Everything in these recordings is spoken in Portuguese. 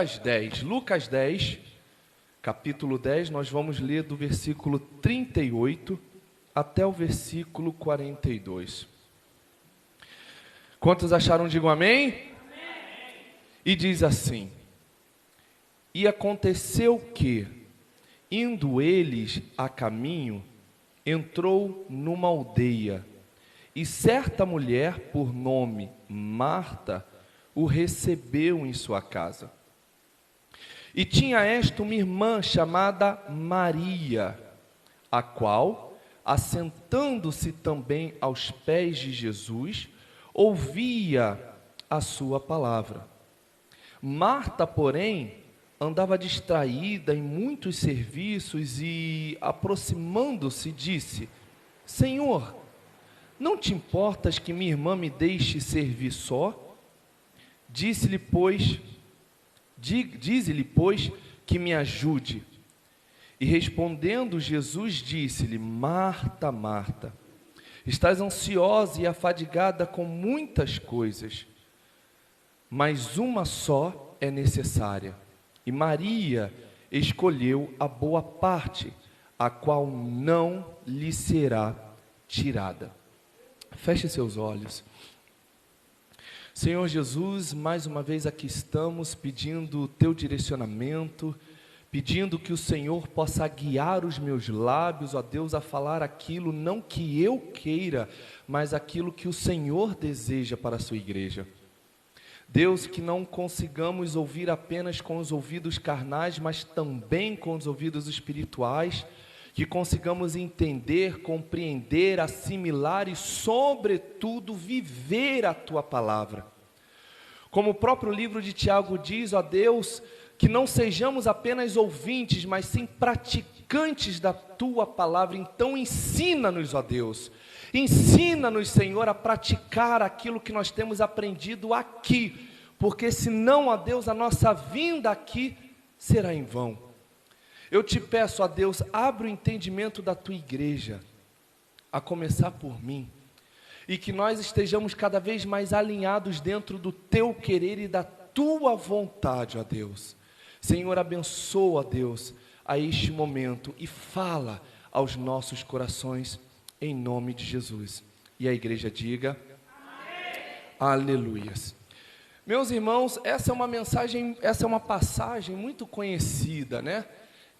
Lucas 10. Lucas 10, capítulo 10, nós vamos ler do versículo 38 até o versículo 42. Quantos acharam? Digam amém? Amém. E diz assim: E aconteceu que, indo eles a caminho, entrou numa aldeia, e certa mulher, por nome Marta, o recebeu em sua casa. E tinha esta uma irmã chamada Maria, a qual, assentando-se também aos pés de Jesus, ouvia a sua palavra. Marta, porém, andava distraída em muitos serviços e, aproximando-se, disse: Senhor, não te importas que minha irmã me deixe servir só? Dize-lhe, pois, que me ajude. E respondendo Jesus, disse-lhe: Marta, Marta, estás ansiosa e afadigada com muitas coisas, mas uma só é necessária. E Maria escolheu a boa parte, a qual não lhe será tirada. Feche seus olhos. Senhor Jesus, mais uma vez aqui estamos pedindo o teu direcionamento, pedindo que o Senhor possa guiar os meus lábios, ó Deus, a falar aquilo não que eu queira, mas aquilo que o Senhor deseja para a sua igreja. Deus, que não consigamos ouvir apenas com os ouvidos carnais, mas também com os ouvidos espirituais, que consigamos entender, compreender, assimilar e, sobretudo, viver a Tua palavra. Como o próprio livro de Tiago diz, ó Deus, que não sejamos apenas ouvintes, mas sim praticantes da Tua palavra. Então ensina-nos, ó Deus, ensina-nos, Senhor, a praticar aquilo que nós temos aprendido aqui, porque senão, ó Deus, a nossa vinda aqui será em vão. Eu te peço, ó Deus, abre o entendimento da Tua igreja, a começar por mim, e que nós estejamos cada vez mais alinhados dentro do Teu querer e da Tua vontade, ó Deus. Senhor, abençoa, ó Deus, a este momento e fala aos nossos corações, em nome de Jesus. E a igreja diga: amém. Aleluias. Meus irmãos, essa é uma passagem muito conhecida, né?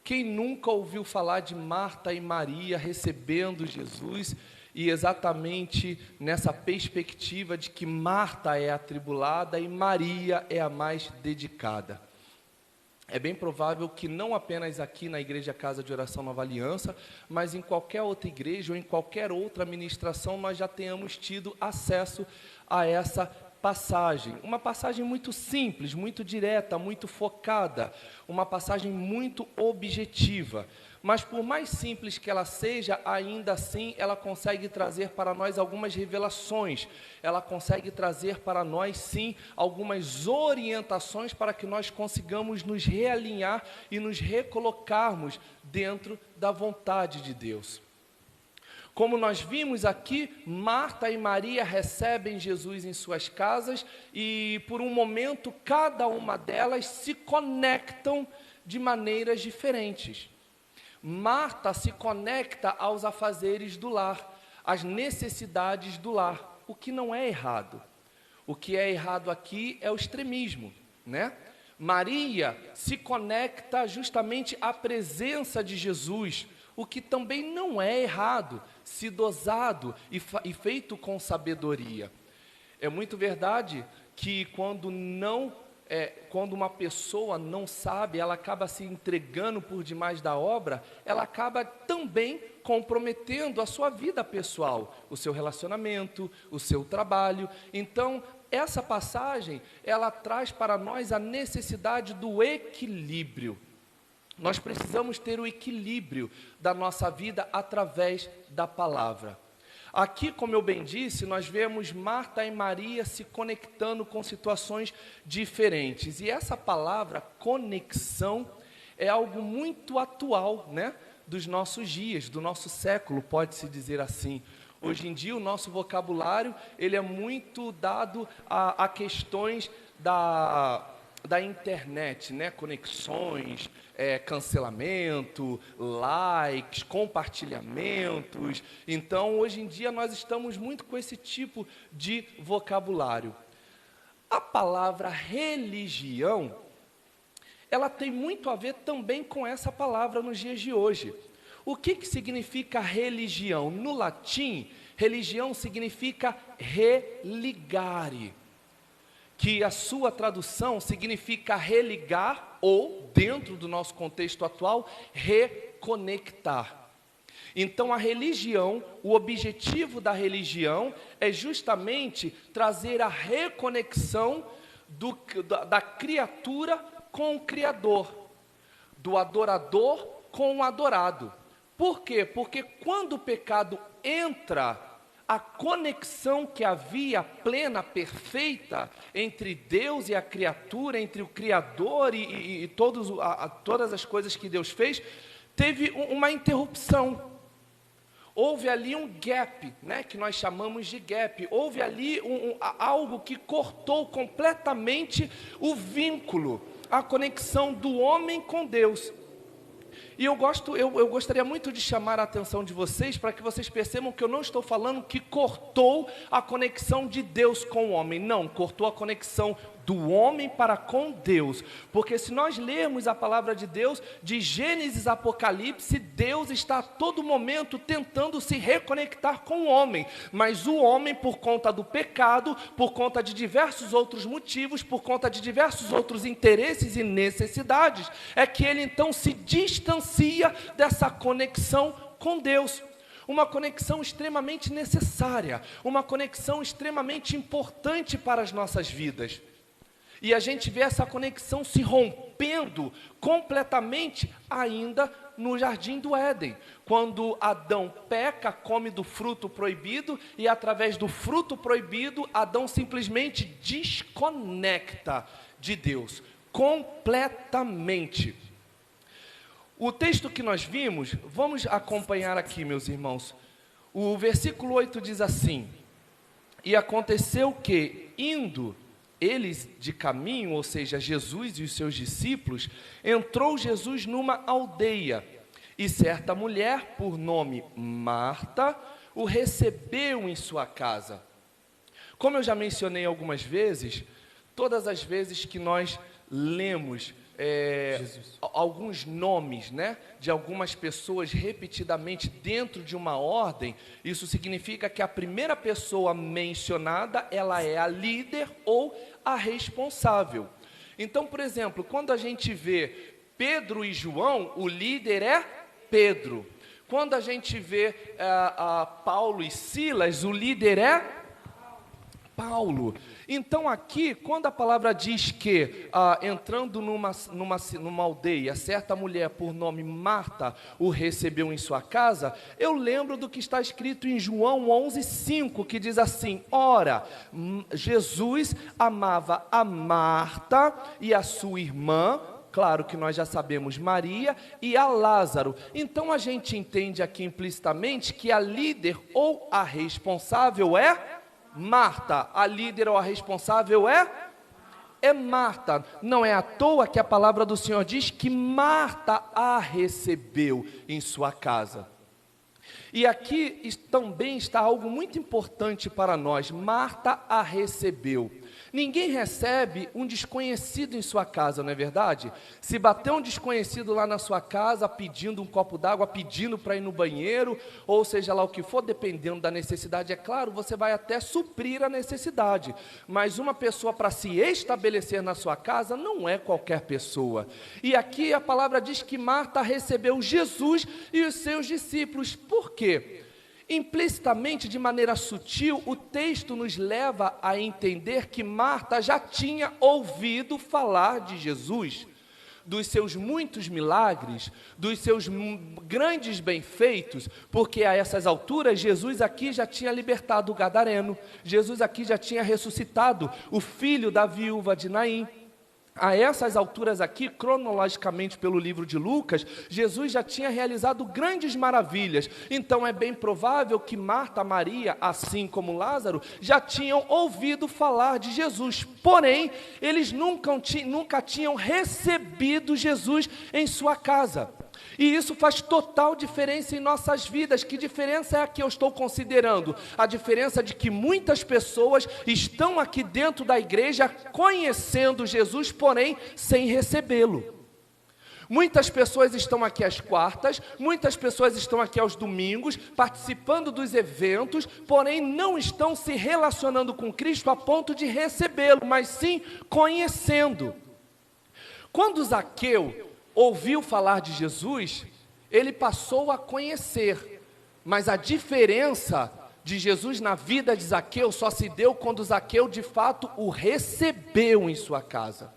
Quem nunca ouviu falar de Marta e Maria recebendo Jesus, e exatamente nessa perspectiva de que Marta é atribulada e Maria é a mais dedicada. É bem provável que não apenas aqui na Igreja Casa de Oração Nova Aliança, mas em qualquer outra igreja ou em qualquer outra ministração nós já tenhamos tido acesso a essa passagem. Uma passagem muito simples, muito direta, muito focada, uma passagem muito objetiva. Mas por mais simples que ela seja, ainda assim ela consegue trazer para nós algumas revelações, ela consegue trazer para nós sim algumas orientações para que nós consigamos nos realinhar e nos recolocarmos dentro da vontade de Deus. Como nós vimos aqui, Marta e Maria recebem Jesus em suas casas e por um momento cada uma delas se conectam de maneiras diferentes. Marta se conecta aos afazeres do lar, às necessidades do lar, o que não é errado. O que é errado aqui é o extremismo, né? Maria se conecta justamente à presença de Jesus, o que também não é errado, se dosado e feito com sabedoria. É muito verdade que quando uma pessoa não sabe, ela acaba se entregando por demais da obra, ela acaba também comprometendo a sua vida pessoal, o seu relacionamento, o seu trabalho. Então, essa passagem, ela traz para nós a necessidade do equilíbrio. Nós precisamos ter o equilíbrio da nossa vida através da palavra. Aqui, como eu bem disse, nós vemos Marta e Maria se conectando com situações diferentes. E essa palavra, conexão, é algo muito atual, né, dos nossos dias, do nosso século, pode-se dizer assim. Hoje em dia, o nosso vocabulário, ele é muito dado a questões da internet, né? Conexões, cancelamento, likes, compartilhamentos. Então, hoje em dia, nós estamos muito com esse tipo de vocabulário. A palavra religião, ela tem muito a ver também com essa palavra nos dias de hoje. O que significa religião? No latim, religião significa religare, que a sua tradução significa religar ou, dentro do nosso contexto atual, reconectar. Então, a religião, o objetivo da religião é justamente trazer a reconexão da criatura com o Criador, do adorador com o adorado. Por quê? Porque quando o pecado entra, a conexão que havia plena, perfeita, entre Deus e a criatura, entre o Criador e todas as coisas que Deus fez, teve uma interrupção. Houve ali um gap, né, que nós chamamos de gap. Houve ali algo que cortou completamente o vínculo, a conexão do homem com Deus. E eu gostaria muito de chamar a atenção de vocês para que vocês percebam que eu não estou falando que cortou a conexão de Deus com o homem. Não, cortou a conexão do homem para com Deus. Porque se nós lermos a palavra de Deus, de Gênesis a Apocalipse, Deus está a todo momento tentando se reconectar com o homem. Mas o homem, por conta do pecado, por conta de diversos outros motivos, por conta de diversos outros interesses e necessidades, é que ele então se distancia dessa conexão com Deus. Uma conexão extremamente necessária, uma conexão extremamente importante para as nossas vidas. E a gente vê essa conexão se rompendo completamente ainda no Jardim do Éden, quando Adão peca, come do fruto proibido, e através do fruto proibido, Adão simplesmente desconecta de Deus, completamente. O texto que nós vimos, vamos acompanhar aqui, meus irmãos. O versículo 8 diz assim: e aconteceu que, indo eles de caminho, ou seja, Jesus e os seus discípulos, entrou Jesus numa aldeia, e certa mulher, por nome Marta, o recebeu em sua casa. Como eu já mencionei algumas vezes, todas as vezes que nós lemos alguns nomes, né, de algumas pessoas repetidamente dentro de uma ordem, isso significa que a primeira pessoa mencionada, ela é a líder ou a responsável. Então, por exemplo, quando a gente vê Pedro e João, o líder é Pedro. Quando a gente vê Paulo e Silas, o líder é Paulo. Então aqui, quando a palavra diz que, entrando numa aldeia, certa mulher por nome Marta o recebeu em sua casa, eu lembro do que está escrito em João 11:5, que diz assim: ora, Jesus amava a Marta e a sua irmã, claro que nós já sabemos, Maria, e a Lázaro. Então a gente entende aqui implicitamente que a líder ou a responsável é Marta. A líder ou a responsável é Marta. Não é à toa que a palavra do Senhor diz que Marta a recebeu em sua casa. E aqui também está algo muito importante para nós. Marta a recebeu. Ninguém recebe um desconhecido em sua casa, não é verdade? Se bater um desconhecido lá na sua casa, pedindo um copo d'água, pedindo para ir no banheiro, ou seja lá o que for, dependendo da necessidade, é claro, você vai até suprir a necessidade. Mas uma pessoa para se estabelecer na sua casa não é qualquer pessoa. E aqui a palavra diz que Marta recebeu Jesus e os seus discípulos. Por quê? Implicitamente, de maneira sutil, o texto nos leva a entender que Marta já tinha ouvido falar de Jesus, dos seus muitos milagres, dos seus grandes benfeitos, porque a essas alturas Jesus aqui já tinha libertado o gadareno, Jesus aqui já tinha ressuscitado o filho da viúva de Naim. A essas alturas aqui, cronologicamente pelo livro de Lucas, Jesus já tinha realizado grandes maravilhas. Então é bem provável que Marta, Maria, assim como Lázaro, já tinham ouvido falar de Jesus. Porém, eles nunca tinham recebido Jesus em sua casa. E isso faz total diferença em nossas vidas. Que diferença é a que eu estou considerando? A diferença de que muitas pessoas estão aqui dentro da igreja conhecendo Jesus, porém sem recebê-lo. Muitas pessoas estão aqui às quartas, muitas pessoas estão aqui aos domingos, participando dos eventos, porém não estão se relacionando com Cristo a ponto de recebê-lo, mas sim conhecendo. Quando Zaqueu ouviu falar de Jesus, ele passou a conhecer, mas a diferença de Jesus na vida de Zaqueu só se deu quando Zaqueu de fato o recebeu em sua casa.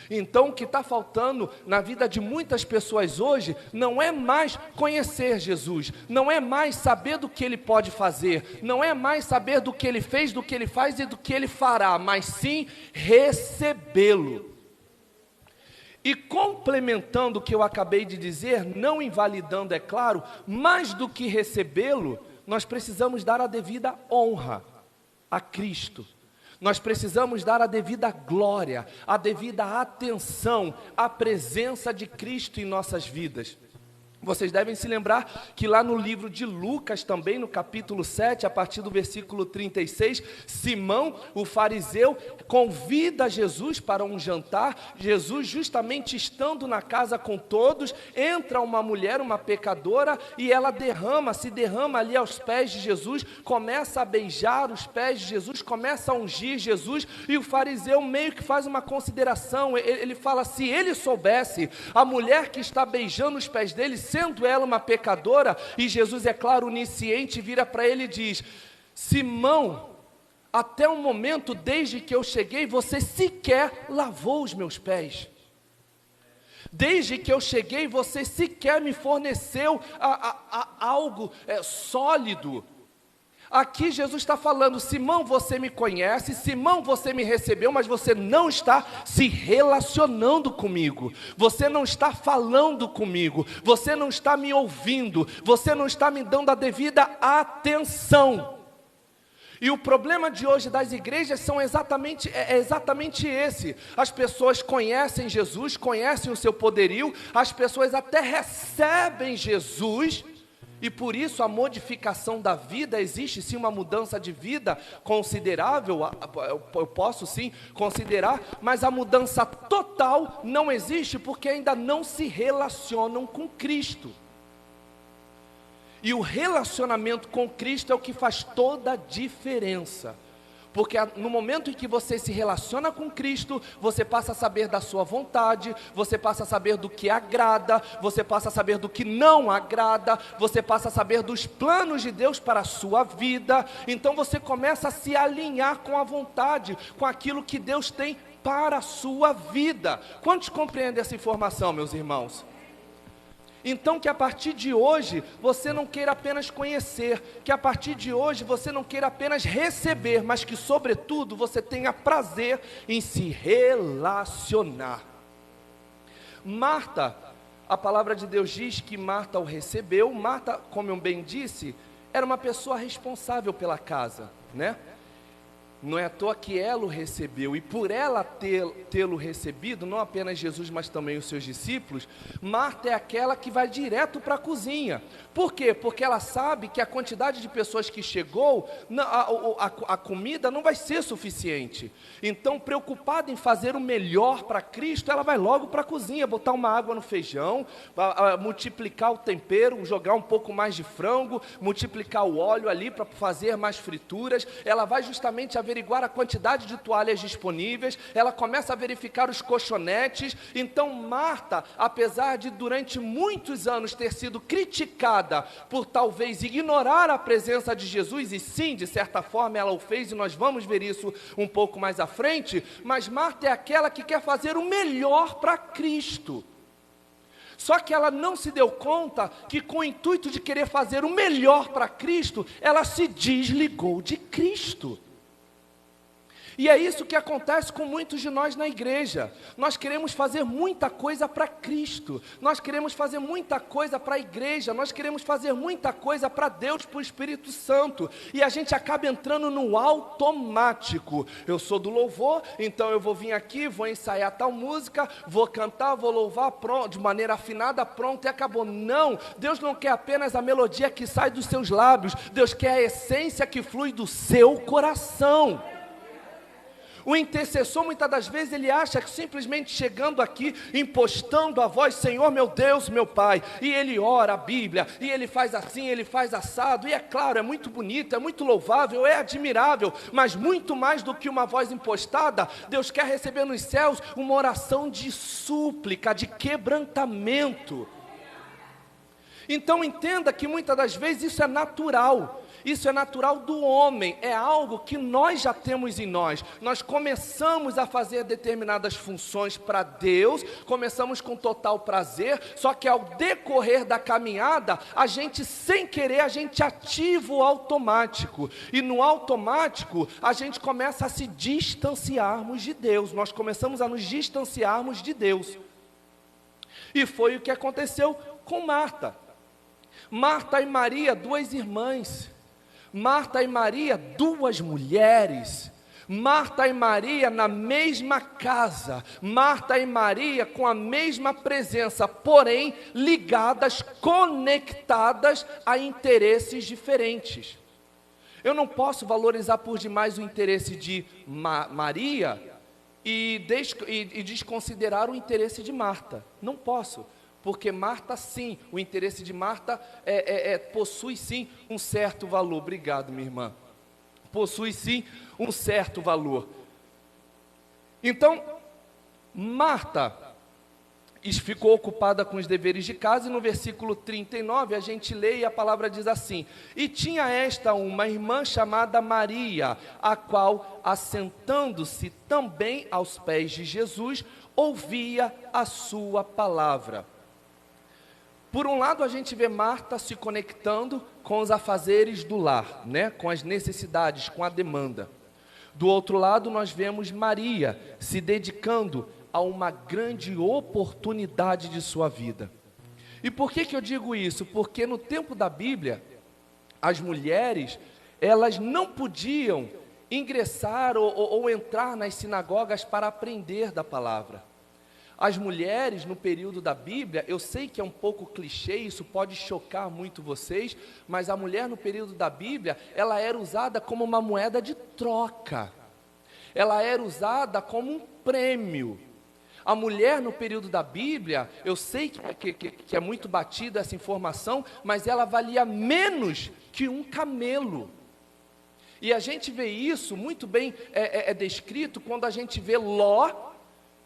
Então o que está faltando na vida de muitas pessoas hoje não é mais conhecer Jesus, não é mais saber do que Ele pode fazer, não é mais saber do que Ele fez, do que Ele faz e do que Ele fará, mas sim recebê-lo. E complementando o que eu acabei de dizer, não invalidando, é claro, mais do que recebê-lo, nós precisamos dar a devida honra a Cristo. Nós precisamos dar a devida glória, a devida atenção à presença de Cristo em nossas vidas. Vocês devem se lembrar que lá no livro de Lucas, também no capítulo 7, a partir do versículo 36, Simão, o fariseu, convida Jesus para um jantar. Jesus, justamente estando na casa com todos, entra uma mulher, uma pecadora, e ela se derrama ali aos pés de Jesus, começa a beijar os pés de Jesus, começa a ungir Jesus, e o fariseu meio que faz uma consideração. Ele fala, se ele soubesse, a mulher que está beijando os pés dele, sendo ela uma pecadora, e Jesus, é claro, onisciente, vira para ele e diz, Simão, até o momento, desde que eu cheguei, você sequer lavou os meus pés. Desde que eu cheguei, você sequer me forneceu algo sólido. Aqui Jesus está falando, Simão, você me conhece, Simão, você me recebeu, mas você não está se relacionando comigo, você não está falando comigo, você não está me ouvindo, você não está me dando a devida atenção. E o problema de hoje das igrejas é exatamente esse. As pessoas conhecem Jesus, conhecem o seu poderio, as pessoas até recebem Jesus, e por isso a modificação da vida, existe sim uma mudança de vida considerável, eu posso sim considerar, mas a mudança total não existe porque ainda não se relacionam com Cristo. E o relacionamento com Cristo é o que faz toda a diferença. Porque no momento em que você se relaciona com Cristo, você passa a saber da sua vontade, você passa a saber do que agrada, você passa a saber do que não agrada, você passa a saber dos planos de Deus para a sua vida. Então você começa a se alinhar com a vontade, com aquilo que Deus tem para a sua vida. Quantos compreendem essa informação, meus irmãos? Então que a partir de hoje você não queira apenas conhecer, que a partir de hoje você não queira apenas receber, mas que sobretudo você tenha prazer em se relacionar. Marta, a palavra de Deus diz que Marta o recebeu. Marta, como eu bem disse, era uma pessoa responsável pela casa, né? Não é à toa que ela o recebeu, e por ela tê-lo recebido, não apenas Jesus, mas também os seus discípulos, Marta é aquela que vai direto para a cozinha. Por quê? Porque ela sabe que a quantidade de pessoas que chegou, a comida não vai ser suficiente. Então, preocupada em fazer o melhor para Cristo, ela vai logo para a cozinha, botar uma água no feijão, multiplicar o tempero, jogar um pouco mais de frango, multiplicar o óleo ali para fazer mais frituras. Ela vai justamente averiguar a quantidade de toalhas disponíveis, ela começa a verificar os colchonetes. Então Marta, apesar de durante muitos anos ter sido criticada por talvez ignorar a presença de Jesus, e sim, de certa forma ela o fez, e nós vamos ver isso um pouco mais à frente, mas Marta é aquela que quer fazer o melhor para Cristo. Só que ela não se deu conta que, com o intuito de querer fazer o melhor para Cristo, ela se desligou de Cristo. E é isso que acontece com muitos de nós na igreja. Nós queremos fazer muita coisa para Cristo, nós queremos fazer muita coisa para a igreja, nós queremos fazer muita coisa para Deus, para o Espírito Santo, e a gente acaba entrando no automático. Eu sou do louvor, então eu vou vir aqui, vou ensaiar tal música, vou cantar, vou louvar, pronto, de maneira afinada, pronto, e acabou. Não, Deus não quer apenas a melodia que sai dos seus lábios, Deus quer a essência que flui do seu coração. O intercessor, muitas das vezes, ele acha que simplesmente chegando aqui, impostando a voz, Senhor meu Deus, meu Pai, e ele ora a Bíblia, e ele faz assim, ele faz assado, e é claro, é muito bonito, é muito louvável, é admirável, mas muito mais do que uma voz impostada, Deus quer receber nos céus uma oração de súplica, de quebrantamento. Então entenda que muitas das vezes isso é natural. Isso é natural do homem, é algo que nós já temos em nós. Nós começamos a fazer determinadas funções para Deus, começamos com total prazer, só que ao decorrer da caminhada, a gente sem querer, a gente ativa o automático. E no automático, a gente começa a se distanciarmos de Deus, nós começamos a nos distanciarmos de Deus. E foi o que aconteceu com Marta. Marta e Maria, duas irmãs. Marta e Maria, duas mulheres. Marta e Maria na mesma casa. Marta e Maria com a mesma presença, porém ligadas, conectadas a interesses diferentes. Eu não posso valorizar por demais o interesse de Maria e desconsiderar o interesse de Marta. Não posso. Porque Marta sim, o interesse de Marta possui sim um certo valor. Obrigado, minha irmã. Possui sim um certo valor. Então, Marta ficou ocupada com os deveres de casa, e no versículo 39 a gente lê e a palavra diz assim: e tinha esta uma irmã chamada Maria, a qual, assentando-se também aos pés de Jesus, ouvia a sua palavra. Por um lado, a gente vê Marta se conectando com os afazeres do lar, né? Com as necessidades, com a demanda. Do outro lado, nós vemos Maria se dedicando a uma grande oportunidade de sua vida. E por que eu digo isso? Porque no tempo da Bíblia, as mulheres, elas não podiam ingressar ou entrar nas sinagogas para aprender da palavra. As mulheres, no período da Bíblia, eu sei que é um pouco clichê, isso pode chocar muito vocês, mas a mulher no período da Bíblia, ela era usada como uma moeda de troca. Ela era usada como um prêmio. A mulher no período da Bíblia, eu sei que é muito batida essa informação, mas ela valia menos que um camelo. E a gente vê isso muito bem descrito quando a gente vê Ló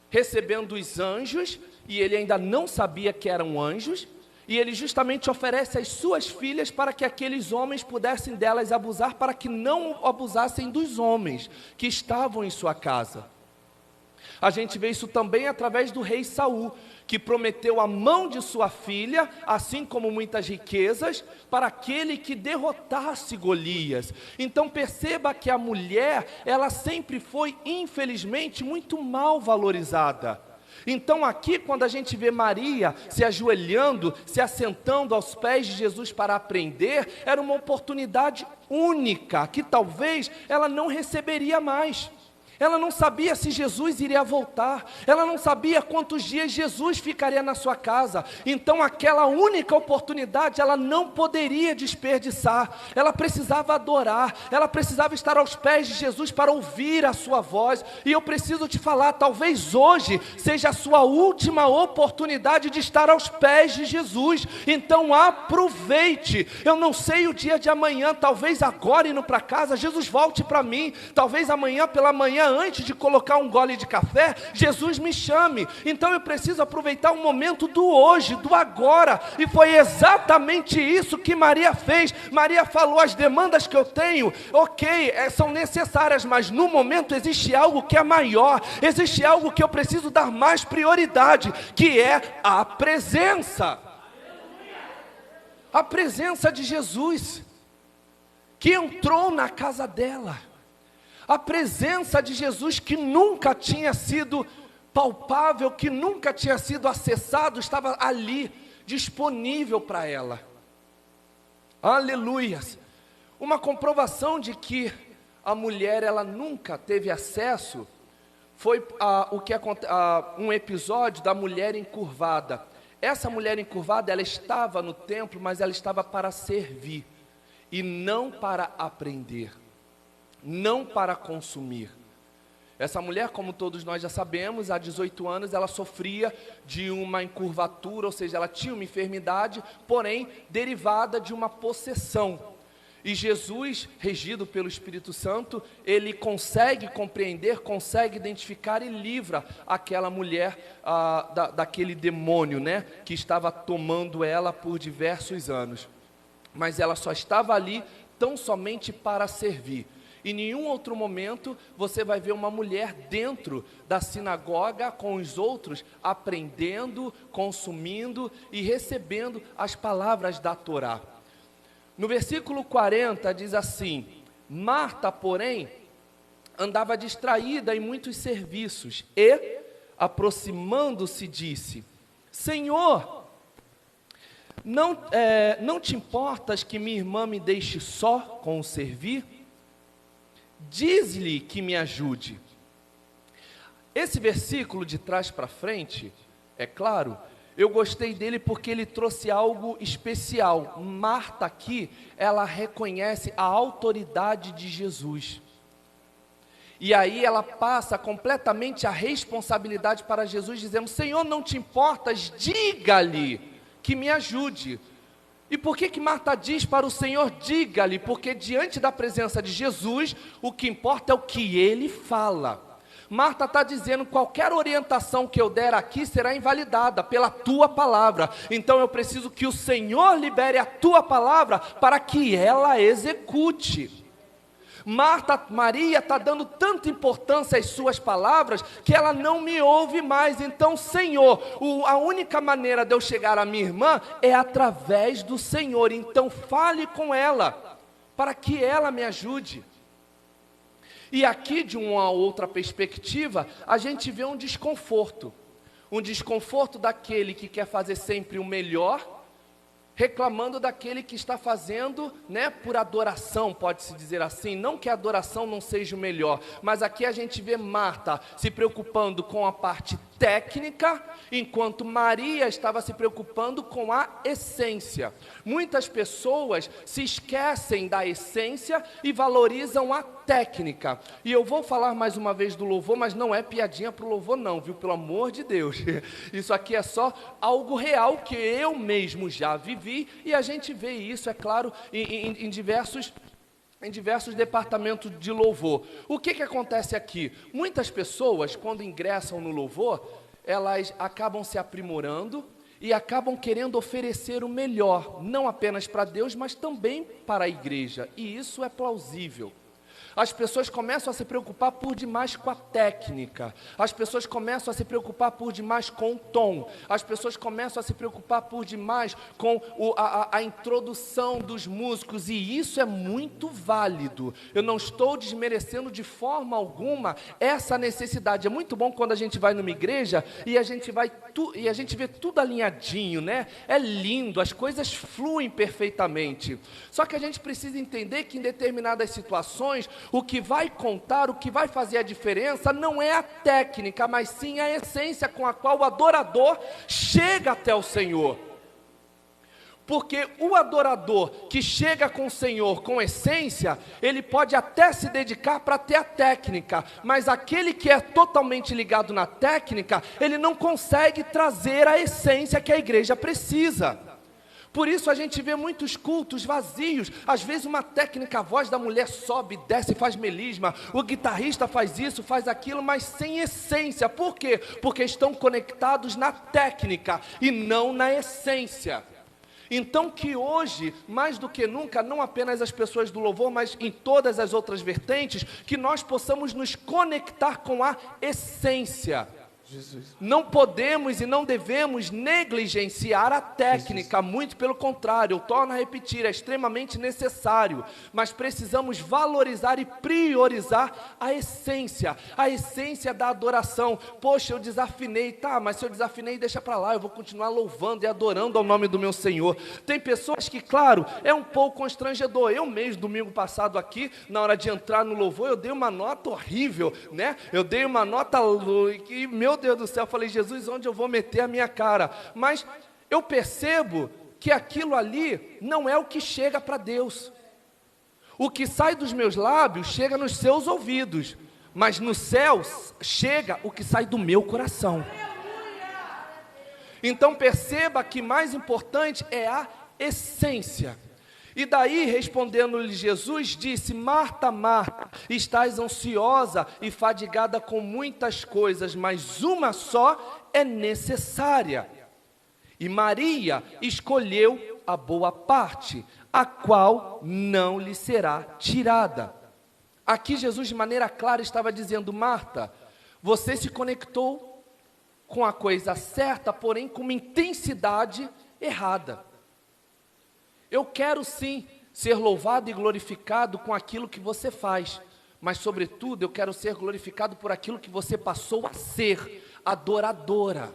recebendo os anjos, e ele ainda não sabia que eram anjos, e ele justamente oferece as suas filhas para que aqueles homens pudessem delas abusar, para que não abusassem dos homens que estavam em sua casa. A gente vê isso também através do rei Saul, que prometeu a mão de sua filha, assim como muitas riquezas, para aquele que derrotasse Golias. Então perceba que a mulher, ela sempre foi, infelizmente, muito mal valorizada. Então aqui, quando a gente vê Maria se ajoelhando, se assentando aos pés de Jesus para aprender, era uma oportunidade única, que talvez ela não receberia mais. Ela não sabia se Jesus iria voltar, ela não sabia quantos dias Jesus ficaria na sua casa, então aquela única oportunidade ela não poderia desperdiçar, ela precisava adorar, ela precisava estar aos pés de Jesus para ouvir a sua voz. E eu preciso te falar, talvez hoje seja a sua última oportunidade de estar aos pés de Jesus, então aproveite. Eu não sei o dia de amanhã, talvez agora indo para casa, Jesus volte para mim, talvez amanhã pela manhã, antes de colocar um gole de café, Jesus me chame. Então eu preciso aproveitar o momento do hoje, do agora. E foi exatamente isso que Maria fez. Maria falou: as demandas que eu tenho, ok, são necessárias, mas no momento existe algo que é maior, existe algo que eu preciso dar mais prioridade, que é a presença. A presença de Jesus, que entrou na casa dela. A presença de Jesus, que nunca tinha sido palpável, que nunca tinha sido acessado, estava ali, disponível para ela. Aleluias! Uma comprovação de que a mulher, ela nunca teve acesso, foi um episódio da mulher encurvada. Essa mulher encurvada, ela estava no templo, mas ela estava para servir, e não para aprender, não para consumir. Essa mulher, como todos nós já sabemos, há 18 anos ela sofria de uma encurvatura, ou seja, ela tinha uma enfermidade, porém derivada de uma possessão. E Jesus, regido pelo Espírito Santo, ele consegue compreender, consegue identificar e livra aquela mulher daquele demônio, né, que estava tomando ela por diversos anos. Mas ela só estava ali tão somente para servir. Em nenhum outro momento você vai ver uma mulher dentro da sinagoga com os outros, aprendendo, consumindo e recebendo as palavras da Torá. No versículo 40 diz assim: Marta, porém, andava distraída em muitos serviços e, aproximando-se, disse: Senhor, não te importas que minha irmã me deixe só com o servir? Diz-lhe que me ajude. Esse versículo de trás para frente, é claro, eu gostei dele porque ele trouxe algo especial. Marta aqui, ela reconhece a autoridade de Jesus. E aí ela passa completamente a responsabilidade para Jesus, dizendo: Senhor, não te importas, diga-lhe que me ajude. E por que Marta diz para o Senhor, diga-lhe? Porque diante da presença de Jesus, o que importa é o que Ele fala. Marta está dizendo: qualquer orientação que eu der aqui será invalidada pela tua palavra. Então eu preciso que o Senhor libere a tua palavra para que ela execute. Maria está dando tanta importância às suas palavras que ela não me ouve mais. Então, Senhor, a única maneira de eu chegar à minha irmã é através do Senhor. Então fale com ela para que ela me ajude. E aqui, de uma outra perspectiva, a gente vê um desconforto daquele que quer fazer sempre o melhor, reclamando daquele que está fazendo, né, por adoração, pode-se dizer assim. Não que a adoração não seja o melhor, mas aqui a gente vê Marta se preocupando com a parte técnica, enquanto Maria estava se preocupando com a essência. Muitas pessoas se esquecem da essência e valorizam a técnica. E eu vou falar mais uma vez do louvor, mas não é piadinha para o louvor não, viu? Pelo amor de Deus. Isso aqui é só algo real que eu mesmo já vivi, e a gente vê isso, é claro, em diversos departamentos de louvor. O que acontece aqui? Muitas pessoas, quando ingressam no louvor, elas acabam se aprimorando e acabam querendo oferecer o melhor, não apenas para Deus, mas também para a igreja, e isso é plausível. As pessoas começam a se preocupar por demais com a técnica, as pessoas começam a se preocupar por demais com o tom, as pessoas começam a se preocupar por demais com a introdução dos músicos, e isso é muito válido. Eu não estou desmerecendo de forma alguma essa necessidade. É muito bom quando a gente vai numa igreja e a gente vê tudo alinhadinho, né? É lindo, as coisas fluem perfeitamente. Só que a gente precisa entender que em determinadas situações, o que vai contar, o que vai fazer a diferença não é a técnica, mas sim a essência com a qual o adorador chega até o Senhor. Porque o adorador que chega com o Senhor com essência, ele pode até se dedicar para ter a técnica, mas aquele que é totalmente ligado na técnica, ele não consegue trazer a essência que a igreja precisa. Por isso a gente vê muitos cultos vazios. Às vezes uma técnica, a voz da mulher sobe, desce, faz melisma, o guitarrista faz isso, faz aquilo, mas sem essência. Por quê? Porque estão conectados na técnica e não na essência. Então que hoje, mais do que nunca, não apenas as pessoas do louvor, mas em todas as outras vertentes, que nós possamos nos conectar com a essência. Jesus. Não podemos e não devemos negligenciar a técnica, muito pelo contrário, eu torno a repetir, é extremamente necessário, mas precisamos valorizar e priorizar a essência da adoração. Poxa, eu desafinei, tá, mas se eu desafinei, deixa para lá, eu vou continuar louvando e adorando ao nome do meu Senhor. Tem pessoas que, claro, é um pouco constrangedor. Eu mesmo, domingo passado aqui, na hora de entrar no louvor, eu dei uma nota horrível, né? Eu dei uma nota que, meu Deus do céu, eu falei, Jesus, onde eu vou meter a minha cara? Mas eu percebo que aquilo ali não é o que chega para Deus. O que sai dos meus lábios chega nos seus ouvidos, mas no céu chega o que sai do meu coração. Então perceba que mais importante é a essência. E daí, respondendo-lhe Jesus, disse, Marta, Marta, estás ansiosa e fadigada com muitas coisas, mas uma só é necessária. E Maria escolheu a boa parte, a qual não lhe será tirada. Aqui Jesus, de maneira clara, estava dizendo, Marta, você se conectou com a coisa certa, porém com uma intensidade errada. Eu quero sim ser louvado e glorificado com aquilo que você faz, mas sobretudo eu quero ser glorificado por aquilo que você passou a ser, adoradora,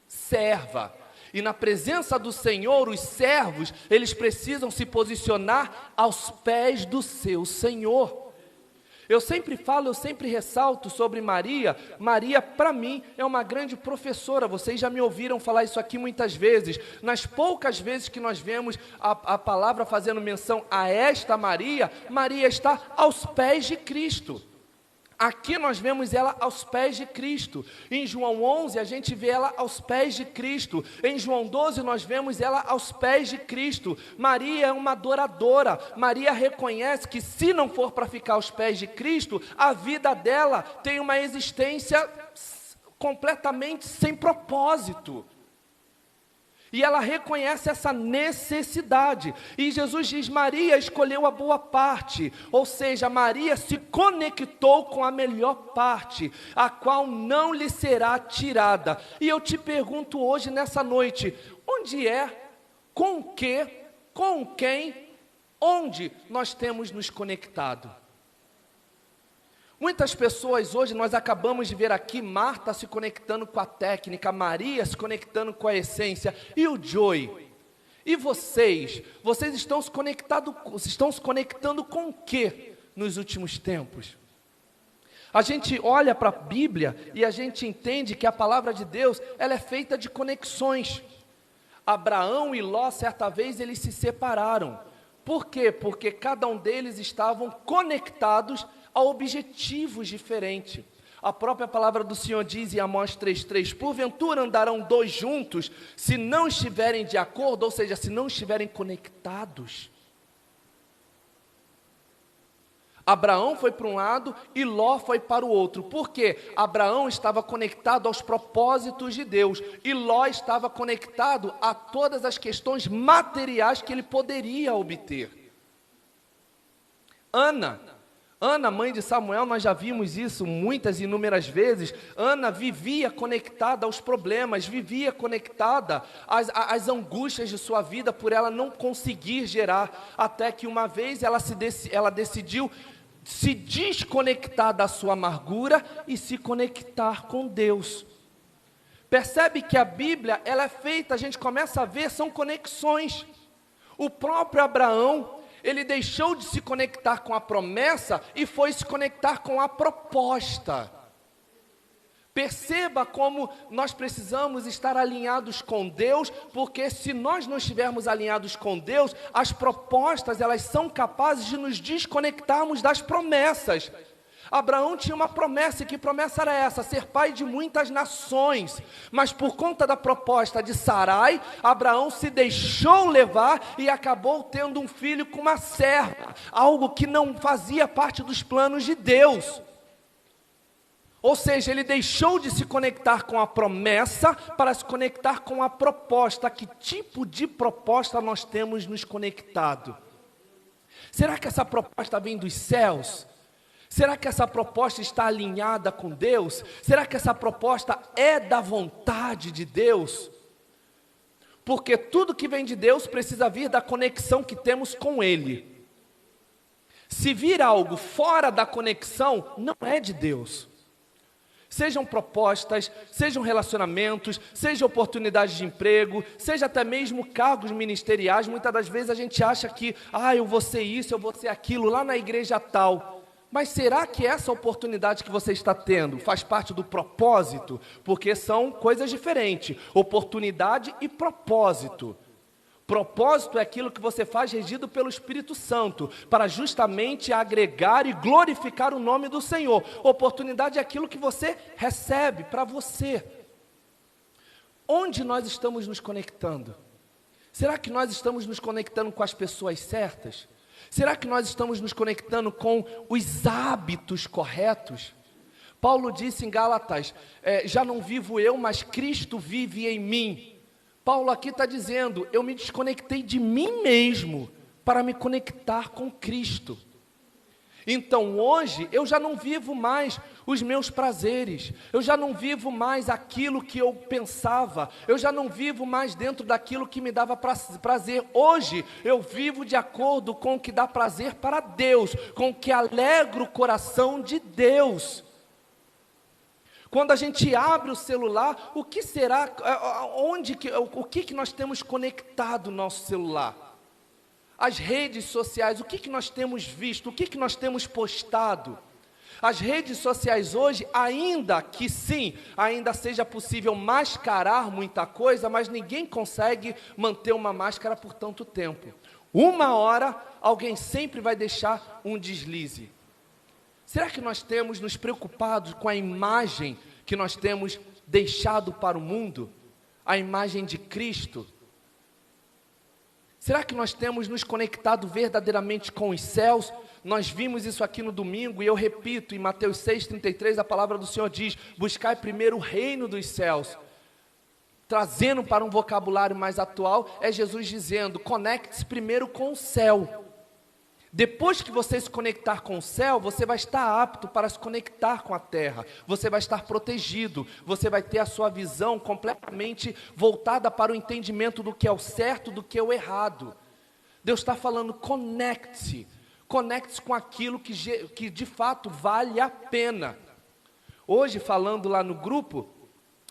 serva. E na presença do Senhor, os servos, eles precisam se posicionar aos pés do seu Senhor. Eu sempre falo, eu sempre ressalto sobre Maria. Maria, para mim, é uma grande professora. Vocês já me ouviram falar isso aqui muitas vezes. Nas poucas vezes que nós vemos a palavra fazendo menção a esta Maria, Maria está aos pés de Cristo. Aqui nós vemos ela aos pés de Cristo. Em João 11, a gente vê ela aos pés de Cristo. Em João 12, nós vemos ela aos pés de Cristo. Maria é uma adoradora. Maria reconhece que se não for para ficar aos pés de Cristo, a vida dela tem uma existência completamente sem propósito. E ela reconhece essa necessidade. E Jesus diz, Maria escolheu a boa parte. Ou seja, Maria se conectou com a melhor parte, a qual não lhe será tirada. E eu te pergunto hoje, nessa noite, onde é, com que, com quem, onde nós temos nos conectado? Muitas pessoas hoje, nós acabamos de ver aqui, Marta se conectando com a técnica, Maria se conectando com a essência, e o Joey? E vocês? Vocês estão se conectando com o que nos últimos tempos? A gente olha para a Bíblia e a gente entende que a palavra de Deus, ela é feita de conexões. Abraão e Ló, certa vez, eles se separaram. Por quê? Porque cada um deles estavam conectados a objetivos diferentes. A própria palavra do Senhor diz em Amós 3,3, porventura andarão dois juntos, se não estiverem de acordo, ou seja, se não estiverem conectados. Abraão foi para um lado e Ló foi para o outro. Por quê? Abraão estava conectado aos propósitos de Deus e Ló estava conectado a todas as questões materiais que ele poderia obter. Ana, mãe de Samuel, nós já vimos isso muitas e inúmeras vezes. Ana vivia conectada aos problemas, vivia conectada às angústias de sua vida por ela não conseguir gerar, até que uma vez ela decidiu se desconectar da sua amargura e se conectar com Deus. Percebe que a Bíblia, ela é feita, a gente começa a ver, são conexões. O próprio Abraão, ele deixou de se conectar com a promessa e foi se conectar com a proposta. Perceba como nós precisamos estar alinhados com Deus, porque se nós não estivermos alinhados com Deus, as propostas, elas são capazes de nos desconectarmos das promessas. Abraão tinha uma promessa, e que promessa era essa? Ser pai de muitas nações. Mas por conta da proposta de Sarai, Abraão se deixou levar e acabou tendo um filho com uma serva, algo que não fazia parte dos planos de Deus. Ou seja, ele deixou de se conectar com a promessa para se conectar com a proposta. Que tipo de proposta nós temos nos conectado? Será que essa proposta vem dos céus? Será que essa proposta está alinhada com Deus? Será que essa proposta é da vontade de Deus? Porque tudo que vem de Deus precisa vir da conexão que temos com Ele. Se vir algo fora da conexão, não é de Deus. Sejam propostas, sejam relacionamentos, sejam oportunidades de emprego, seja até mesmo cargos ministeriais. Muitas das vezes a gente acha que, eu vou ser isso, eu vou ser aquilo, lá na igreja tal. Mas será que essa oportunidade que você está tendo faz parte do propósito? Porque são coisas diferentes, oportunidade e propósito. Propósito é aquilo que você faz regido pelo Espírito Santo, para justamente agregar e glorificar o nome do Senhor. Oportunidade é aquilo que você recebe para você. Onde nós estamos nos conectando? Será que nós estamos nos conectando com as pessoas certas? Será que nós estamos nos conectando com os hábitos corretos? Paulo disse em Gálatas, já não vivo eu, mas Cristo vive em mim. Paulo aqui está dizendo, eu me desconectei de mim mesmo para me conectar com Cristo. Então hoje eu já não vivo mais os meus prazeres, eu já não vivo mais aquilo que eu pensava, eu já não vivo mais dentro daquilo que me dava prazer. Hoje eu vivo de acordo com o que dá prazer para Deus, com o que alegra o coração de Deus. Quando a gente abre o celular, o que será, o que nós temos conectado no nosso celular? As redes sociais, o que nós temos visto, o que nós temos postado? As redes sociais hoje, ainda que sim, ainda seja possível mascarar muita coisa, mas ninguém consegue manter uma máscara por tanto tempo. Uma hora, alguém sempre vai deixar um deslize. Será que nós temos nos preocupado com a imagem que nós temos deixado para o mundo? A imagem de Cristo? Será que nós temos nos conectado verdadeiramente com os céus? Nós vimos isso aqui no domingo e eu repito, em Mateus 6,33 a palavra do Senhor diz, buscai primeiro o reino dos céus. Trazendo para um vocabulário mais atual, é Jesus dizendo, conecte-se primeiro com o céu. Depois que você se conectar com o céu, você vai estar apto para se conectar com a terra. Você vai estar protegido. Você vai ter a sua visão completamente voltada para o entendimento do que é o certo, do que é o errado. Deus está falando, conecte-se. Conecte-se com aquilo que de fato vale a pena. Hoje, falando lá no grupo,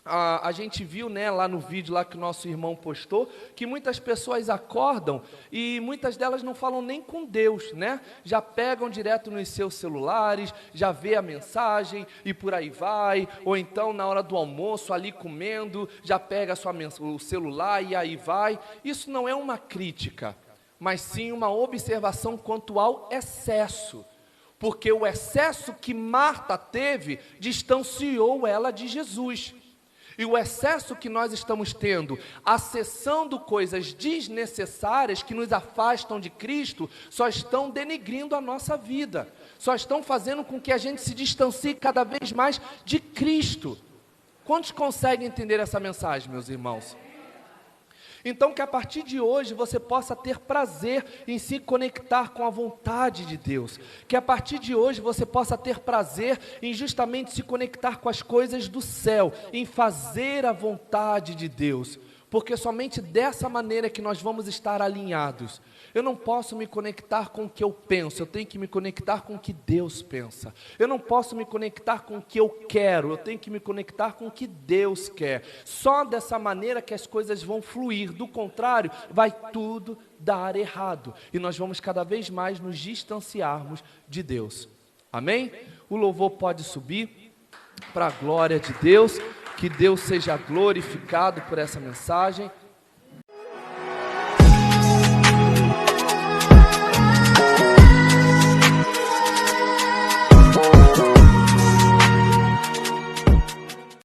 a gente viu, né, lá no vídeo lá que o nosso irmão postou, que muitas pessoas acordam e muitas delas não falam nem com Deus, né? Já pegam direto nos seus celulares, já vê a mensagem e por aí vai, ou então na hora do almoço ali comendo, já pega o celular e aí vai. Isso não é uma crítica, mas sim uma observação quanto ao excesso. Porque o excesso que Marta teve distanciou ela de Jesus. E o excesso que nós estamos tendo, acessando coisas desnecessárias que nos afastam de Cristo, só estão denegrindo a nossa vida, só estão fazendo com que a gente se distancie cada vez mais de Cristo. Quantos conseguem entender essa mensagem, meus irmãos? Então que a partir de hoje você possa ter prazer em se conectar com a vontade de Deus. Que a partir de hoje você possa ter prazer em justamente se conectar com as coisas do céu, em fazer a vontade de Deus. Porque somente dessa maneira que nós vamos estar alinhados. Eu não posso me conectar com o que eu penso, eu tenho que me conectar com o que Deus pensa. Eu não posso me conectar com o que eu quero, eu tenho que me conectar com o que Deus quer. Só dessa maneira que as coisas vão fluir, do contrário, vai tudo dar errado. E nós vamos cada vez mais nos distanciarmos de Deus. Amém? O louvor pode subir para a glória de Deus, que Deus seja glorificado por essa mensagem.